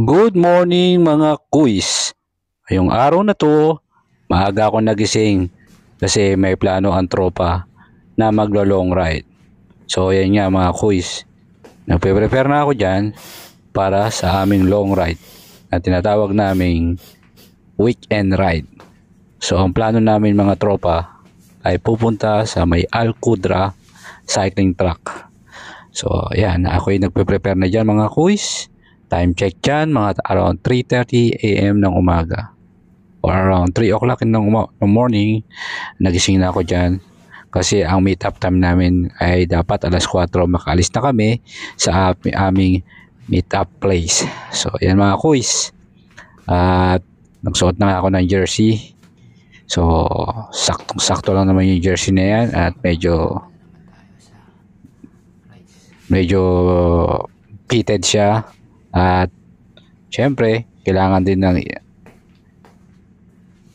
Good morning mga kuys. Ngayong araw na to, maaga ako nagising kasi may plano ang tropa na maglo-long ride. So ayan nga mga kuys, nagpe-prepare na ako dyan para sa aming long ride na tinatawag naming weekend ride. So ang plano namin mga tropa ay pupunta sa may Alcudra cycling track. So ayan, ako'y nagpe-prepare na dyan mga kuys. Time check dyan, mga around 3:30 AM ng umaga or around 3 o'clock in the morning. Nagising na ako dyan kasi ang meet up time namin ay dapat alas 4 makaalis na kami sa aming meet up place. So yan mga kuys, at nagsuot na ako ng jersey. So saktong-sakto lang naman yung jersey na yan at medyo fitted siya. At syempre, kailangan din ng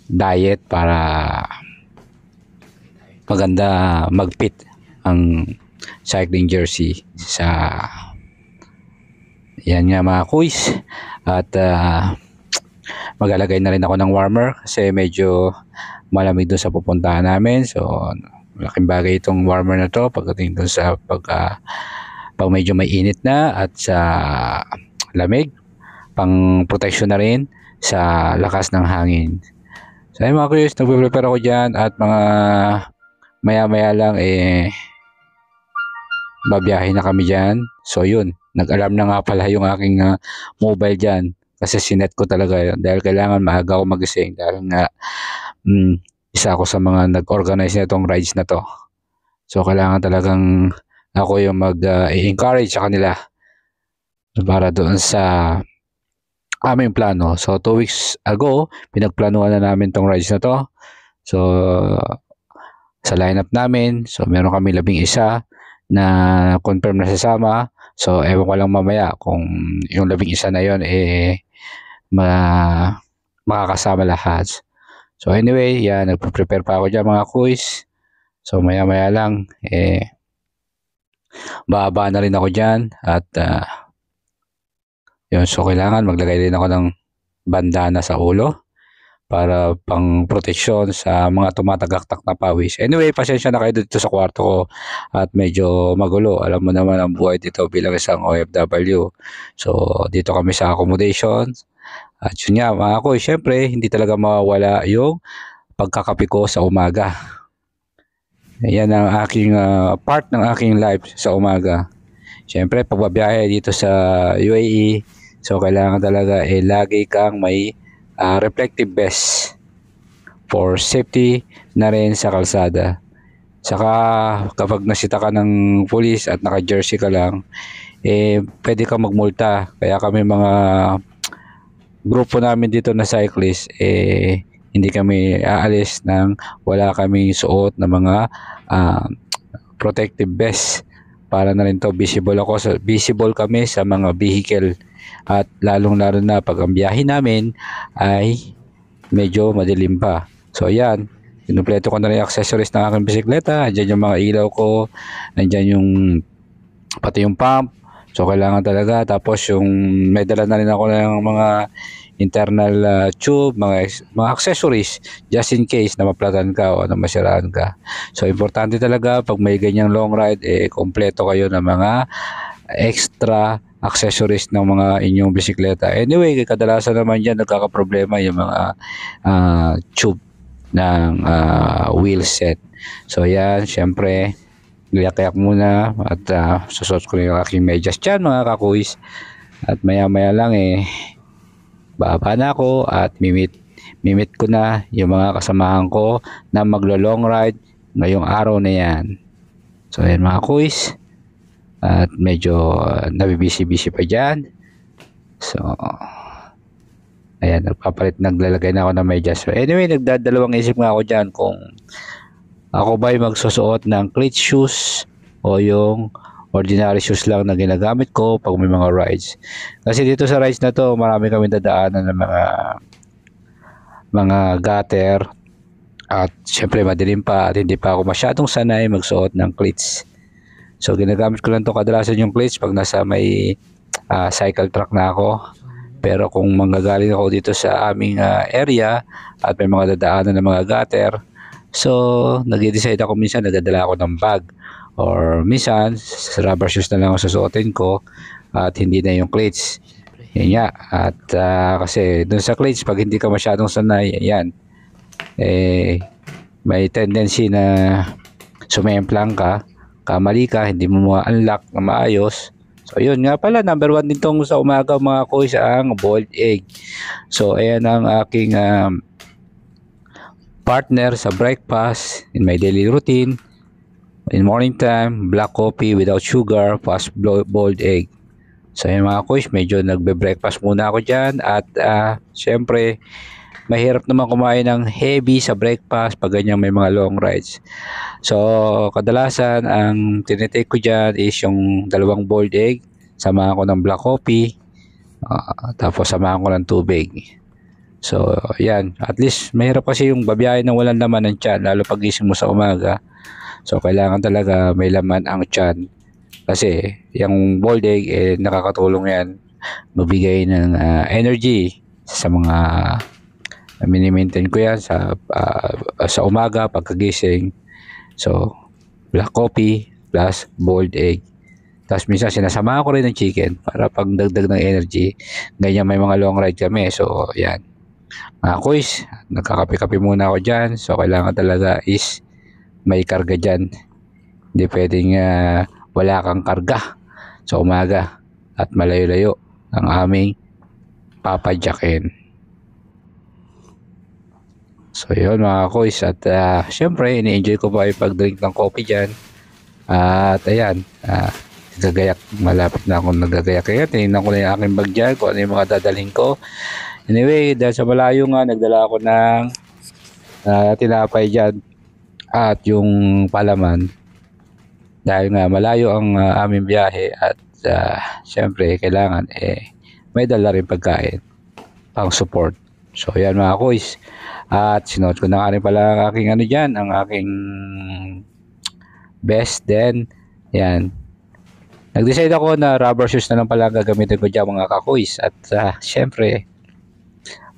diet para maganda mag-fit ang cycling jersey sa yan nga mga kuys. At maglalagay na rin ako ng warmer kasi medyo malamig doon sa pupuntahan namin. So malaking bagay itong warmer na to pagdating doon sa pag medyo may init na at sa lamig, pang protection na rin sa lakas ng hangin. So ayun mga kuys, nagpe-prepare ako dyan at mga maya lang babiyahe na kami dyan. So yun, nag-alarm na nga pala yung aking mobile dyan kasi sinet ko talaga yun dahil kailangan maaga ako magising dahil nga isa ako sa mga nag-organize na itong rides na to. So kailangan talagang ako yung mag-encourage sa kanila para doon sa aming plano. So 2 weeks ago, pinagplanuhan na namin tong rides na to. So sa lineup namin, so meron kami 11 na confirm na sasama. So ewan ko lang mamaya kung yung 11 na yon makakasama lahat. So anyway, yan, nagpe-prepare pa ako dyan mga kuys. So maya lang bababa na rin ako dyan at yun, so kailangan maglagay din ako ng bandana sa ulo para pang proteksyon sa mga tumatagaktak na pawis. Anyway, pasensya na kayo dito sa kwarto ko at medyo magulo. Alam mo naman ang buhay dito bilang isang OFW. So dito kami sa accommodation. At yun nga mga ko, syempre hindi talaga mawawala yung pagkakape ko sa umaga. Yan ang aking part ng aking life sa umaga. Syempre pagbabiyahe dito sa UAE, so kailangan talaga lagi kang may reflective vest for safety na rin sa kalsada. Saka kapag nasita ka ng pulis at naka-jersey ka lang, pwede kang magmulta. Kaya kami mga grupo namin dito na cyclist, hindi kami aalis nang wala kaming suot na mga protective vest para na rin to visible kami sa mga vehicle at lalong-lalo na pag ang biyahe namin ay medyo madilim pa. So ayan, kinumpleto ko na rin yung accessories ng aking bisikleta. Andiyan yung mga ilaw ko, nandiyan yung pati yung pump. So kailangan talaga, tapos yung may dala na rin ako ng mga internal tube, mga accessories just in case na maplatan ka o na masiraan ka. So importante talaga pag may ganyang long ride, kompleto kayo ng mga extra accessories ng mga inyong bisikleta. Anyway, kadalasan naman dyan nagkakaproblema yung mga tube ng wheel set. So yan, syempre liyak-liyak muna at susot ko yung aking medyas dyan mga kakuis. At maya lang baba na ako at mimit ko na yung mga kasamahan ko na maglo-long ride ngayong araw na yan. So ayan mga kuys, at medyo nabibisi-bisi pa dyan. So ayan, naglalagay na ako ng medyas. So anyway, nagdadalawang isip nga ako dyan kung ako ba'y magsusuot ng cleat shoes o yung ordinary shoes lang na ginagamit ko pag may mga rides. Kasi dito sa rides na to, marami kami dadaanan ng mga gutter at syempre madilim pa at hindi pa ako masyadong sanay magsuot ng cleats. So ginagamit ko lang to kadalasan yung cleats pag nasa may cycle track na ako. Pero kung manggagaling ako dito sa aming area at may mga dadaanan ng mga gutter, so nag-decide ako minsan, nagdadala ako ng bag, or minsan rubber shoes na lang ang susuotin ko at hindi na yung cleats. Yan nga. At kasi dun sa cleats, pag hindi ka masyadong sanay, yan, may tendency na sumemplang ka, kamali ka, hindi mo ma-unlock na maayos. So yun nga pala, number 1 nitong sa umaga mga koys, ang boiled egg. So ayan ang aking partner sa breakfast in my daily routine. In morning time, black coffee without sugar, fast boiled egg. So ayan mga koys, medyo nagbe-breakfast muna ako dyan. At syempre, mahirap naman kumain ng heavy sa breakfast pag ganyan may mga long rides. So kadalasan ang tinitake ko dyan is yung 2 boiled egg, samahan ko ng black coffee, tapos samahan ko ng tubig. So yan, at least mahirap kasi yung babiyahe ng walang laman ng tiyan, lalo pag gising mo sa umaga. So kailangan talaga may laman ang tiyan, kasi yung boiled egg nakakatulong yan magbigay ng energy sa mga mini-maintain ko yan sa umaga pagkagising. So black coffee plus boiled egg, tapos minsan sinasama ko rin ng chicken para pagdagdag ng energy. Ganyan may mga long ride kami. So yan mga koys, nagkakape-kape muna ako dyan. So kailangan talaga is may karga dyan, hindi pwedeng wala kang karga sa umaga at malayo-layo ang aming papadyakin. So yun mga koys, at syempre ini-enjoy ko pa yung pag-drink ng coffee dyan. At ayan, nagagayak, malapit na akong nagagayak. Kaya tinignan ko na yung aking bag dyan, kung ano yung mga dadaling ko. Anyway, dahil sa malayo nga, nagdala ako ng tinapay dyan at yung palaman. Dahil nga malayo ang aming biyahe, at syempre kailangan may dala rin pagkain pang support. So yan mga koys, at sinuot ko na rin pala ang aking ano dyan, ang aking best. Then yan, nag-decide ako na rubber shoes na lang pala gagamitin ko dyan mga kakoys. At syempre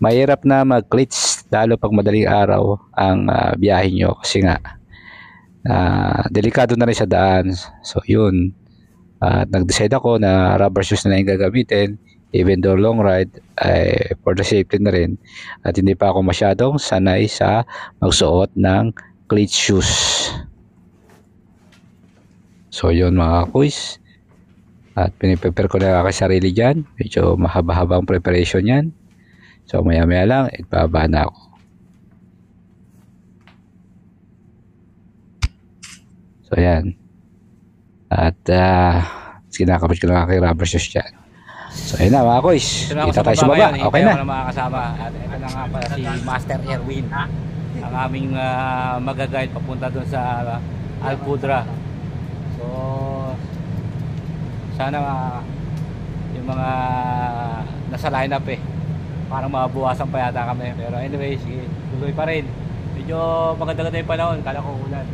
mahirap na mag-cleats lalo pag madaling araw ang biyahe nyo, kasi nga delikado na rin sa daan. So yun, nag-decide ako na rubber shoes na lang yung gagamitin, even though long ride, for the safety na rin, at hindi pa ako masyadong sanay sa magsuot ng cleat shoes. So yun mga kuys, at piniprepare ko na aking sarili dyan. Medyo mahaba-habang preparation yan. So maya maya lang, ibaba na ako. So yan, at kinakapit ko lang aking rubber shoes dyan. So ayun na mga koys, kita tayo sa baba. Okay na. Mga kasama. At ito na nga pala si Master Erwin, ang aming mag-guide papunta doon sa Alcudra. So sana yung mga nasa lineup parang mabuwasan pa yata kami. Pero anyway, sige, tuloy pa rin. Medyo maganda-ganda yung panahon, kala ko ulan.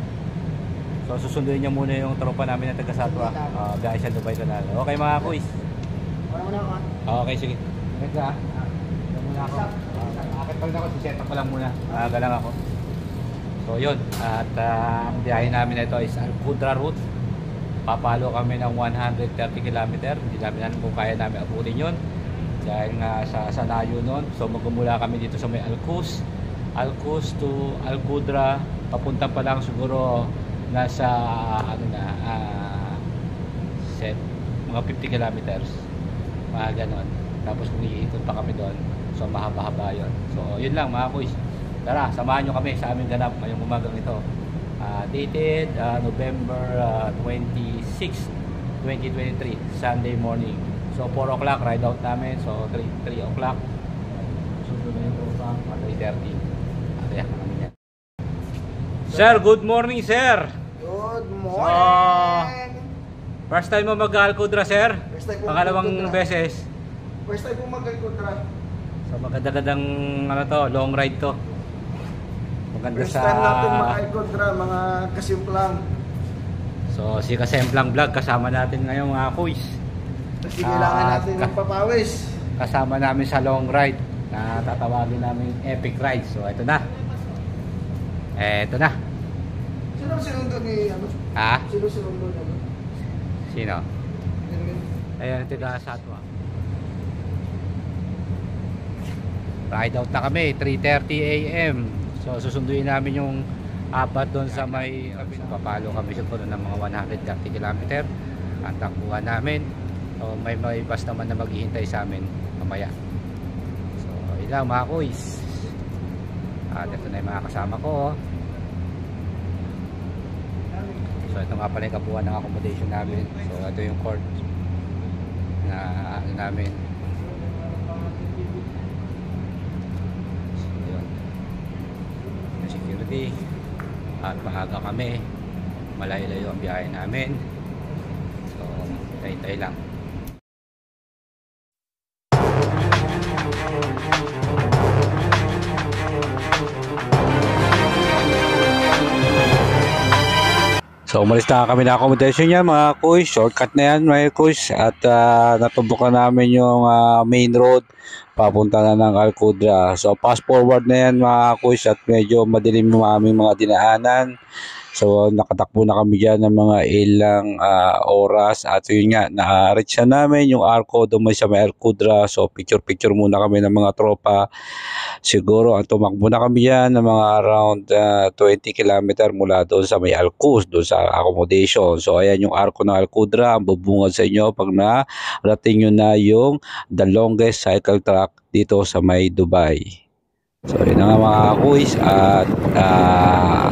So susunduin niya muna yung tropa namin na taga Satwa, guys sa Dubai Canal. Okay mga kuys. Okay, sige. Ganda. Ito muna ako. Akit pa rin ako, siset up pa lang muna. Galang ako. So yun, at ang biyahe namin na ito is Alcudra route. Papalo kami ng 130 km. Hindi namin alam kung kaya namin abutin yun, dahil nga sa layo nun. So magmumula kami dito sa may Alcuz to Alcudra. Papunta pa lang siguro nasa ano na mga 50 kilometers, mga ganon. Tapos kung iikot pa kami doon, so mahaba-haba yun. So yun lang mga kuys, tara samahan nyo kami sa aming ganap ngayong umagang ito. Dated November 26, 2023, Sunday morning. So 4 o'clock ride out namin. So 3 o'clock sunod na yung program, 3:30. Ayan namin yan. Sir, good morning sir. Good morning. First time mo mag-Alcudra sir? Pangalawang mag-Alcudra. beses. First time mo mag-Alcudra. So maganda-gandang ano to, long ride to. Maganda First time natin mag-Alcudra, mga kasimplang. So si Kasemplang Vlog kasama natin ngayon mga kuys. Kasi kailangan natin ng papawis. kasama namin sa long ride na tatawagin namin epic ride. So ito na. Ito na. Sino sinundo ni ano? Ha? Sino sinundo ni ano? Sino? Ayan, tiga Satwa. Ride out na kami, 3:30 AM. So susunduin namin yung apat doon sa may papalo kami siguro ng mga 130 km ang takbuhan namin. So may bus naman na maghihintay sa amin mamaya. So ilang mga kuys. At ito na yung mga kasama ko. So ito nga pala yung kabuuan ng accommodation namin. So ito yung court na ano namin. So yun. Yung security. At maaga kami. Malayo-layo ang biyahe namin. So tayo-tayo lang. So umalis na kami na accommodation niya mga kuys, shortcut na yan mga kuys, at natubukan namin yung main road papunta na ng Alcudra. So fast forward na yan mga kuys at medyo madilim yung aming mga dinaanan. So nakatakbo na kami dyan ng mga ilang oras at yun nga, na-reach na namin yung Arco doon sa may Alcudra. So picture muna kami ng mga tropa. Siguro ang tumakbo na kami dyan ng mga around 20 km mula doon sa may Alcuz, doon sa accommodation. So ayan yung Arco ng Alcudra, ang bubungad sa inyo pag narating nyo na yung the longest cycle track dito sa may Dubai. So yun na nga mga kuys, at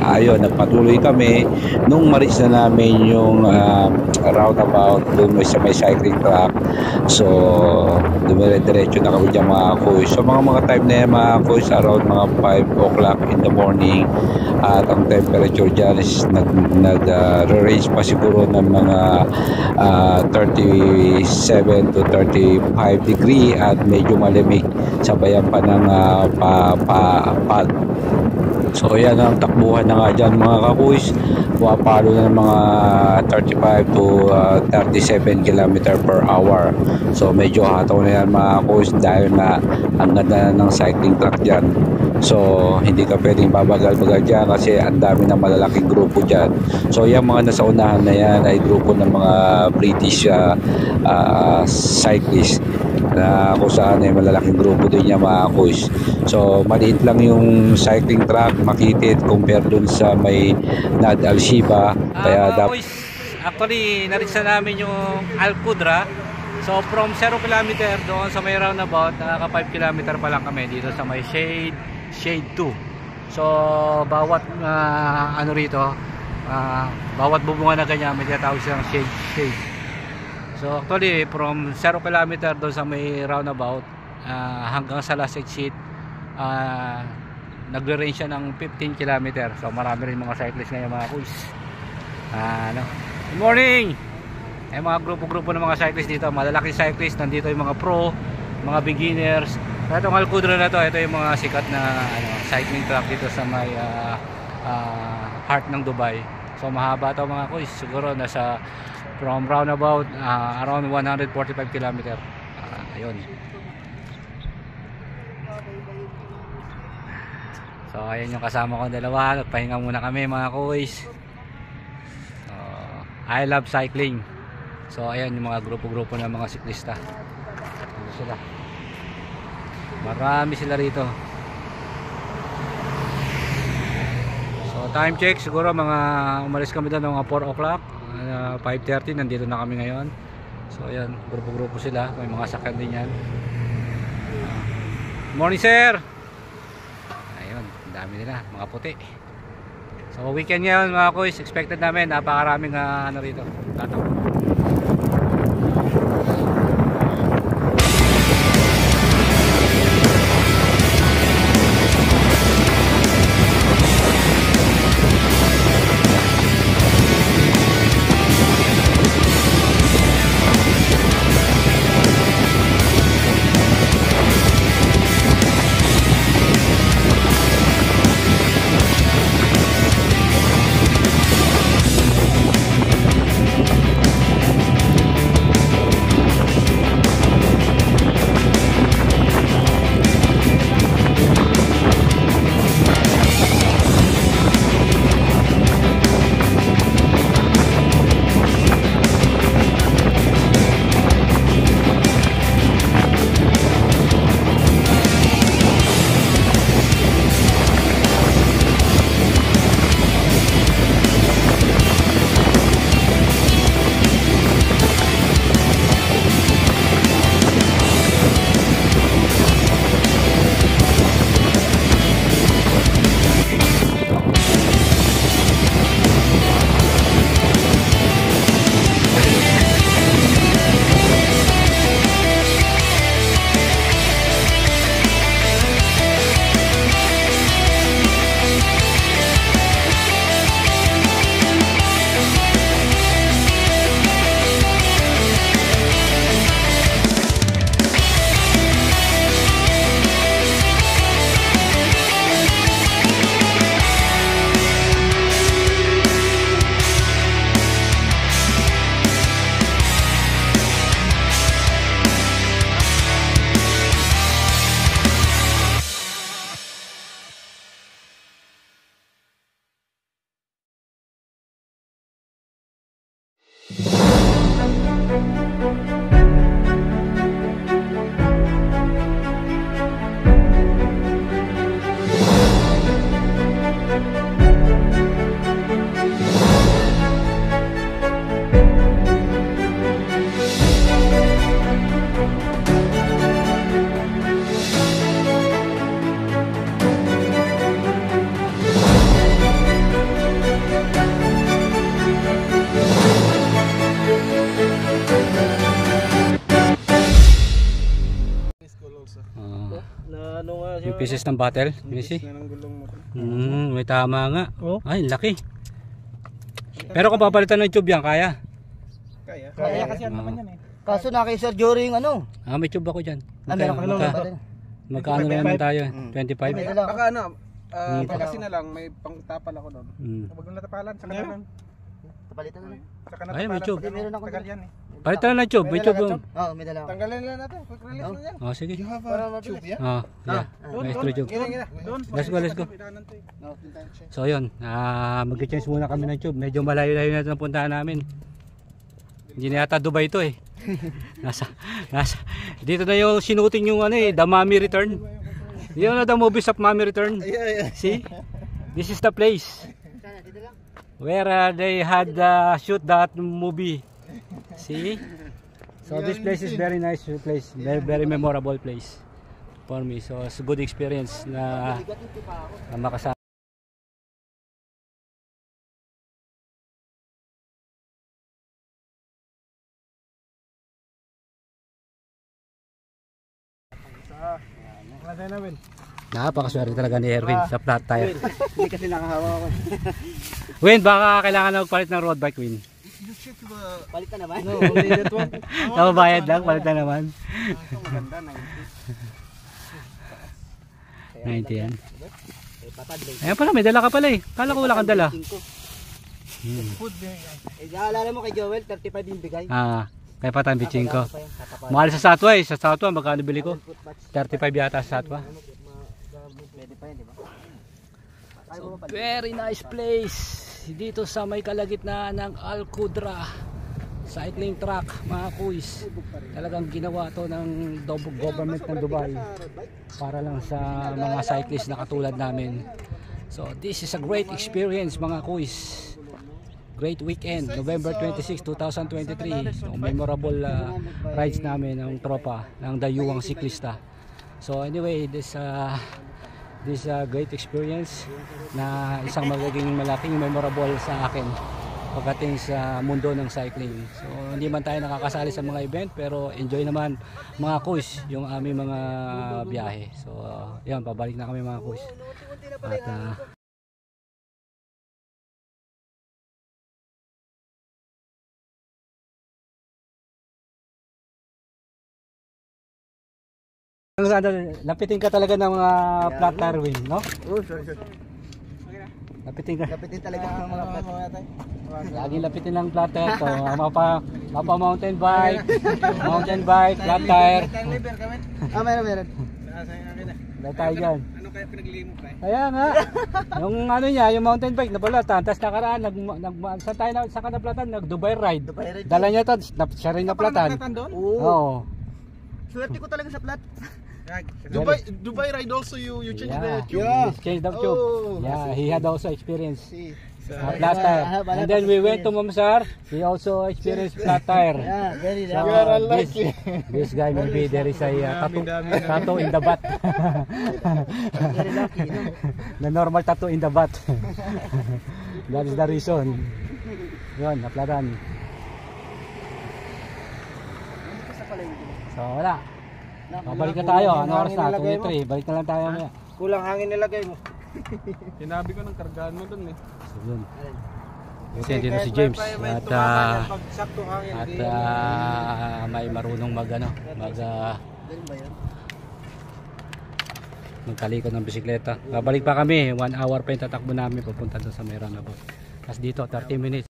ayun, nagpatuloy kami nung ma-reach na namin yung roundabout doon sa may cycling track. So dumire-diretso na kami dyan mga kuys. So mga time na yan mga kuys, around mga 5 o'clock in the morning, at ang temperature dyan is nag-range pa siguro ng mga 37 to 35 degree at medyo malamig, sabayan pa ng So ayan ang takbuhan na nga dyan mga kakuys, pumapalo na ng mga 35 to 37 km per hour. So medyo hataw na yan mga kakuys dahil na ang ganda ng cycling track dyan. So hindi ka pwedeng babagal-bagal dyan kasi ang dami ng malalaking grupo dyan. So yung mga nasa unahan na yan ay grupo ng mga British cyclists na kung saan ay malalaking grupo din niya mga kuys. So maliit lang yung cycling track, Makitid compare dun sa may Nad Al Shiba. Kaya Kuys, actually na-reach na namin yung Alcudra. So from 0 km doon sa may roundabout, nakaka 5 km pa lang kami dito sa may Shade 2. So bawat ano rito, bawat bubunga na ganyan may tinatawag silang shade. So actually from 0 km doon sa may roundabout hanggang sa last exit, nagre-range siya ng 15 km. So marami rin mga cyclists ngayon mga kuys. Good morning! Ay mga grupo-grupo ng mga cyclists dito, malalaking cyclists. Nandito yung mga pro, mga beginners. Itong Alcudra na to, ito yung mga sikat na cycling track dito sa may heart ng Dubai. So mahaba to mga kuys, siguro nasa from roundabout around 145 km. Ayun. So ayan yung kasama ko dalawa. Nagpahinga muna kami mga kuys. I love cycling. So ayan yung mga grupo-grupo ng mga siklista. Ano sila? Marami sila rito. So time check, siguro mga umalis kami doon mga 4 o'clock, 5:30 nandito na kami ngayon. So ayan, grupo-grupo sila. May mga sakyan din yan. Morning sir. Ayun, ang dami nila, mga puti. So weekend ngayon mga kuys, expected namin napakaraming ano rito, tataw. Na ano nga siya. Yung pieces ng bottle, Missy. Na ng gulong mo. May tama nga. Oh. Ay, laki. Pero kung papalitan ng tube yan, kaya? Kaya. Kaya kasi ano naman yan eh. Kaso na kay Sir Jory yung ano. May tube ako dyan. Meron ka naman ba din? Magkano na naman tayo? 25? May dala. Baka ano, kasi na lang may pangtapal ako doon. Huwag nang natapalan sa kanan. Palitan na lang. Sa kanan. Ay, may tube. Meron ako Tagal yan eh. Palitan na ng tube. May tube. Oo, may dala ako. Tanggalin lang natin. Quick release na yan. Oh, sige. You have a tube yan? Yeah. May extra tube. Doon. Let's go. So yun, mag-change muna kami ng tube. Medyo malayo-layo na ito ang puntahan namin. Hindi na yata Dubai ito eh. nasa, dito na yung sinuting yung The Mummy Return. You know the movies of Mummy Return? See? This is the place where they had shoot that movie. See? So this place is very nice place. Very memorable place for me. So it's a good experience na makasama. Napakaswerte talaga ni Erwin sa flat tire. Hindi kasi nakahawa ako. Win, baka kailangan na magpalit ng road bike, Win. Palitan naman. No, only that one. Nababayad lang, palit na naman. Maganda, 90 yan. Ayan pala, may dala ka pala eh. Kala ko wala kang dala. Food Eh, alala mo kay Joel, 35 yung bigay. Kaya patang bitching ko. Mahal sa Satwa eh. Sa Satwa, magkano bili ko? 35 yata sa Satwa. Pwede pa yan, di ba? So, very nice place. Dito sa may kalagitnaan ng Al Qudra cycling track, mga kuys. Talagang ginawa to ng government ng Dubai para lang sa mga cyclists na katulad namin. So, this is a great experience, mga kuys. Great weekend, November 26, 2023. So, memorable rides namin ng tropa ng Dayuwang Siklista. So anyway, this great experience na isang magiging malaking memorable sa akin pagdating sa mundo ng cycling. So hindi man tayo nakakasali sa mga event, pero enjoy naman mga kuys yung aming mga biyahe. So yan, pabalik na kami mga kuys. At lapitin ka talaga ng mga flat tire wing, no? Oh, sure. Lapitin ka. Lapitin talaga ng mga plat. Lagi lapitin ng flat tire to. Mapa mountain bike, flat tire. Meron. Dahil tayo dyan. Ano kaya pinaglilimok ka? Kaya nga, yung ano niya, yung mountain bike nabalatan, tapos nakaraan, sa kanaplatan, nag-Dubai ride. Dala niya to, siya rin naplatan. Oo. Swerte ko talaga sa plat. Dubai ride also you change Yeah, the tube. change the tube. Oh. Yeah, he had also experience. Flat tire. And then we went to Mamsar. He also experienced flat tire. Yeah, very So, You are unlucky. this guy maybe there is a tattoo in the butt. very lucky. No? The normal tattoo in the butt. That is the reason. Yun, naplatan. So wala. Babalik na tayo. Ano oras na? 23. Balik na lang tayo maya. Kulang hangin nilagay mo. Sinabi ko ng kargahan mo dun eh. So yun. Kasi dito si James at may marunong magkalikot ng bisikleta. Babalik pa kami, 1 hour pa yung tatakbo namin papunta doon sa Meron na po. Tapos dito 30 minutes.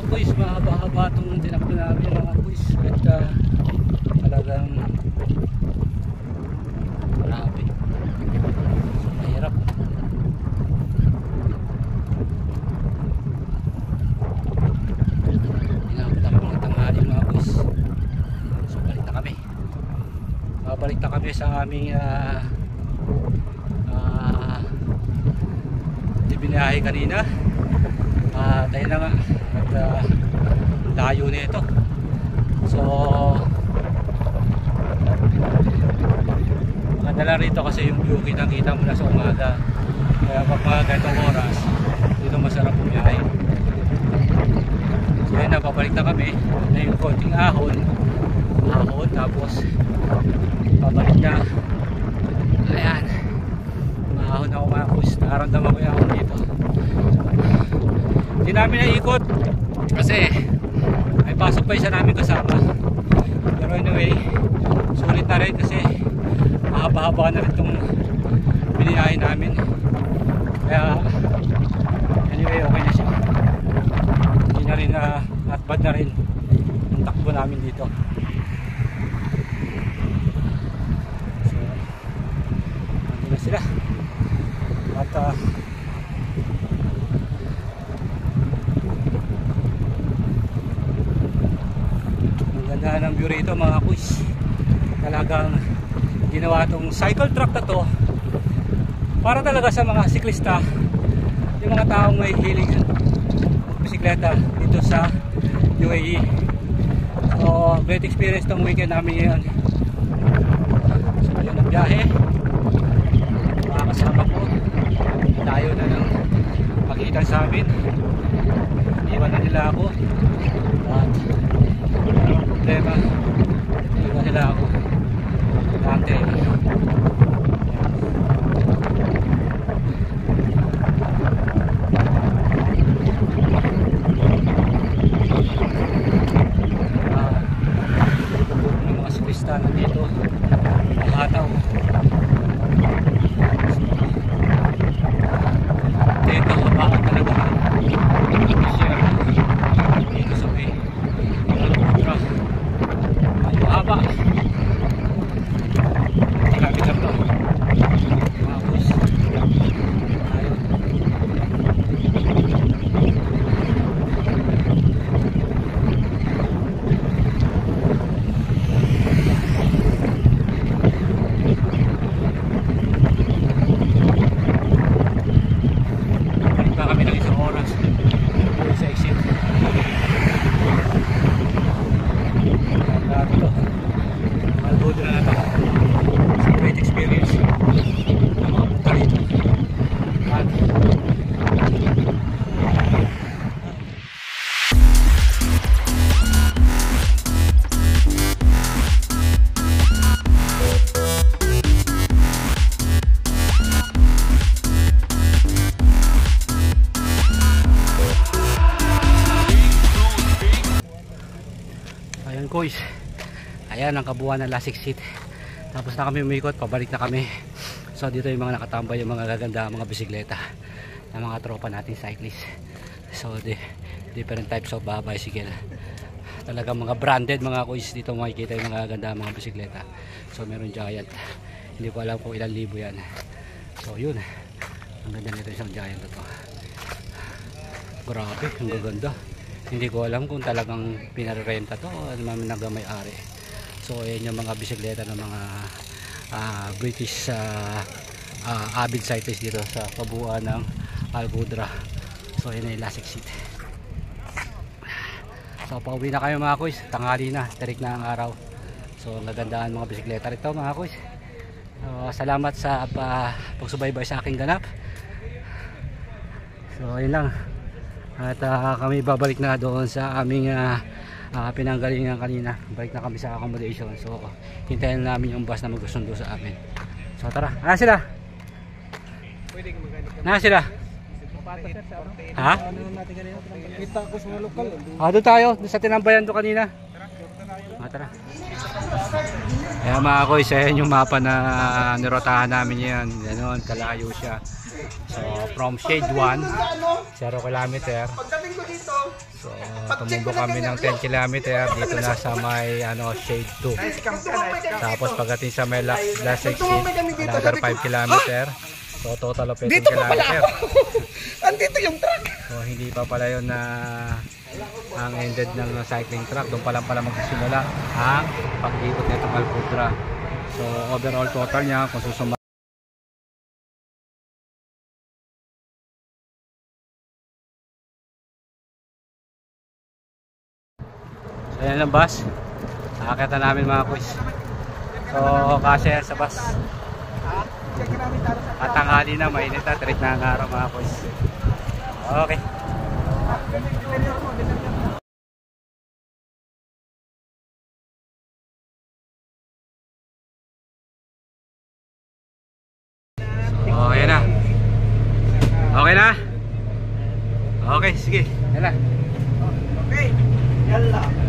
Kuis, mahaba-haba itong tinakbo namin mga kuis. At talagang marami. So, mahirap. Inabot ako ng tanghali mga kuis. So balik na kami. Babalik na kami sa aming binahe kanina. Tayo na nga. At layo na ito. So magandala rito kasi yung view kitang-kita mula sa umaga. Kaya kapag ganitong oras, dito masarap bumiyahe. babalik na kami na yung konting ahon tapos babalik na. Ayan, maahon ako mga kus, nakaramdaman ko yung ahon dito. Hindi namin naikot kasi may pasok pa isa namin kasama, pero anyway sulit na rin kasi mahaba-haba na rin itong biniyahin namin, kaya anyway okay na siya. Hindi na rin at bad na rin ang takbo namin dito. So nandun na sila at ang ganda ng view rito mga kuys. Talagang ginawa tong cycle track na to para talaga sa mga siklista, yung mga taong may hilig bisikleta dito sa UAE. So great experience tong weekend namin ngayon. So yun ang biyahe, mga kasama ko tayo na ng pagitan sa amin, iwan na nila ako at walang problema, iwan nila ako dati. Nandito nakataw dito habaan talaga i-share dito sa may Al-Qudra. Ang haba lapit lang to tapos guys, ayan ang kabuuan ng last exit. Tapos na kami umikot, pabalik na kami. So dito yung mga nakatambay, yung mga gaganda mga bisikleta ng mga tropa natin cyclist. So different types of bicycle, talagang mga branded mga guys. Dito makikita yung mga gaganda mga bisikleta. So meron Giant, hindi ko alam kung ilang libo yan. So yun, ang ganda nito isang Giant ito. Grabe, ang gaganda. Hindi ko alam kung talagang pinarerenta to o naman nagmamay-ari. So ayan yung mga bisikleta ng mga British avid cyclists dito sa kabuuan ng Al-Qudra. So ayan yung last exit. So pauwi na kayo mga kuys, tanghali na, tarik na ang araw. So nagandaan mga bisikleta rito mga kuys. Salamat sa pagsubaybay sa aking ganap. So ayun lang. At kami babalik na doon sa aming pinanggalingan kanina. Balik na kami sa accommodation. So hintayin namin yung bus na magsusundo sa amin. So tara, sila? Sila? Ha? Kita ko sa lokal. Doon tayo, doon sa tinambayan doon kanina. Tara. Ayan mga koys, ayan yung mapa na nirotahan namin yan. Ganon, kalayo siya. So from Shade 1 0 kilometer. So tumubo kami ng 10 kilometer. Dito na sa may Shade 2. Tapos pagdating sa may last exit, another 5 kilometer. So total of 18 kilometer. Andito yung truck. So hindi pa pala yun na ang ended ng cycling track. Doon pa lang pala magsisimula ang pag-ikot nitong Al-Qudra. So overall total niya kung susuma ayan ang bus. Nakakita namin mga kuys. So kasi sa bus. At tanghali na, mainit na, trip na ang araw mga kuys. Okay.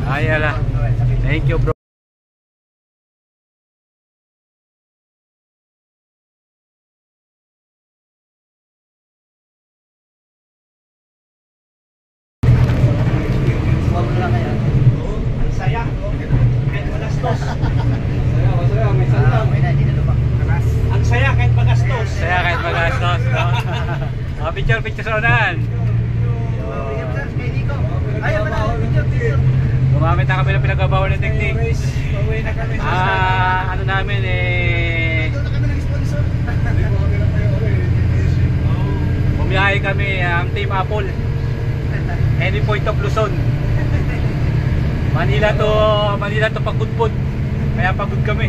Ay, ala. Thank you, bro. Ang saya kahit magastos. Saya kahit magastos, no? Picture sa unahan. Ayaw ba na? Picture. Gumamit na kami ng pinagbabawal ng technique. Ano namin Ito na kami ng sponsor. bumiyahe kami ang Team Apple. Any point of Luzon. Manila to Pagudpud. Kaya pagod kami.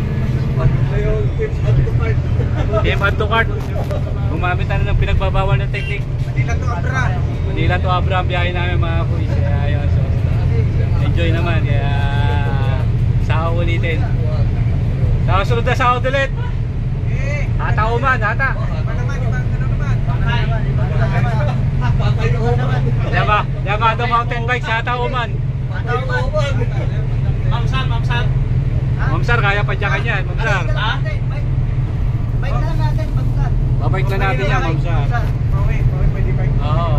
Team add to cart. Gumamit na ng pinagbabawal ng technique. Manila to Abra ang biyahe namin mga kuys. Kaya ayun, so enjoy naman. Kaya sa ulitin. Sa sunod na sahod ulit. Hata uman, hata. Yamado mountain bike sa hata uman. Mamsar, kaya padyakan yan, Mamsar. Bike na lang natin, pagkat. Babike na natin yan, Mamsar. Oo.